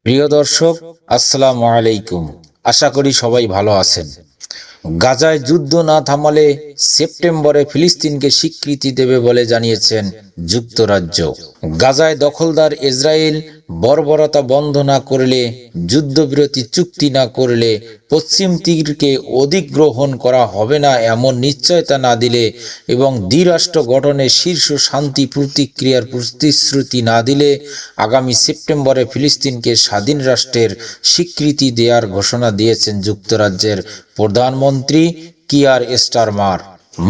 প্রিয় দর্শক, আসসালামু আলাইকুম। আশা করি সবাই ভালো আছেন। গাজায় যুদ্ধ না থামালে সেপ্টেম্বরে ফিলিস্তিনকে স্বীকৃতি দেবে বলে জানিয়েছেন যুক্তরাজ্য। গাজায় দখলদার ইসরায়েল বর্বরতা বন্ধ না করলে, যুদ্ধবিরতি চুক্তি না করলে পশ্চিম তীরকে অধিগ্রহণ করা হবে না এমন নিশ্চয়তা না দিলে এবং দ্বিরাষ্ট্র গঠনের শীর্ষ শান্তি প্রতিক্রিয়ার প্রতিশ্রুতি না দিলে আগামী সেপ্টেম্বরে ফিলিস্তিনকে স্বাধীন রাষ্ট্রের স্বীকৃতি দেওয়ার ঘোষণা দিয়েছেন যুক্তরাজ্যের প্রধানমন্ত্রী কিয়ার স্টারমার।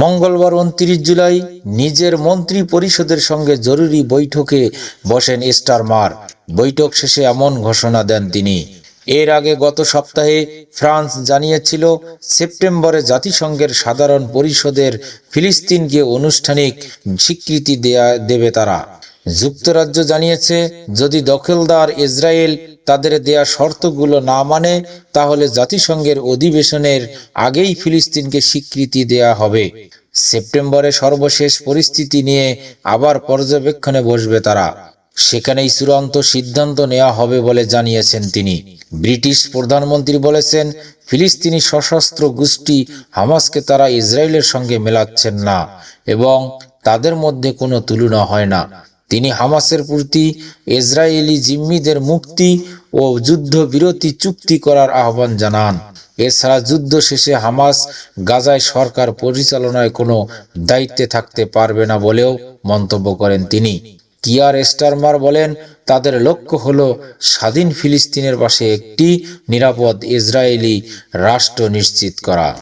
মঙ্গলবার 29 জুলাই নিজের মন্ত্রী পরিষদের সঙ্গে জরুরি বৈঠকে বসেন স্টারমার। বৈঠক শেষে এমন ঘোষণা দেন তিনি। এর আগে গত সপ্তাহে ফ্রান্স জানিয়েছিল সেপ্টেম্বরে জাতিসংঘের সাধারণ পরিষদের ফিলিস্তিনকে আনুষ্ঠানিক স্বীকৃতি দেবে তারা। যুক্তরাজ্য জানিয়েছে যদি দখলদার ইসরায়েল তাদের দেয়া শর্তগুলো না মানে তাহলে জাতিসংঘের অধিবেশনের আগেই ফিলিস্তিনকে স্বীকৃতি দেয়া হবে। সেপ্টেম্বরে সর্বশেষ পরিস্থিতি নিয়ে আবার পর্যবেক্ষণে বসবে তারা। সেখানেই চূড়ান্ত সিদ্ধান্ত নেওয়া হবে বলে জানিয়েছেন তিনি। ব্রিটিশ প্রধানমন্ত্রী বলেছেন ফিলিস্তিনি সশস্ত্র গোষ্ঠী হামাসকে তারা ইসরায়েলের সঙ্গে মেলাচ্ছেন না এবং তাদের মধ্যে কোনো তুলনা হয় না। তিনি হামাসের প্রতি ইসরায়েলি জিম্মিদের মুক্তি ও যুদ্ধবিরতি চুক্তি করার আহ্বান জানান। এছাড়া যুদ্ধ শেষে হামাস গাজায় সরকার পরিচালনায় কোনো দায়িত্বে থাকতে পারবে না বলেও মন্তব্য করেন তিনি। কিয়ার স্টারমার বলেন তাদের লক্ষ্য হলো স্বাধীন ফিলিস্তিনের পাশে একটি নিরাপদ ইসরায়েলি রাষ্ট্র নিশ্চিত করা।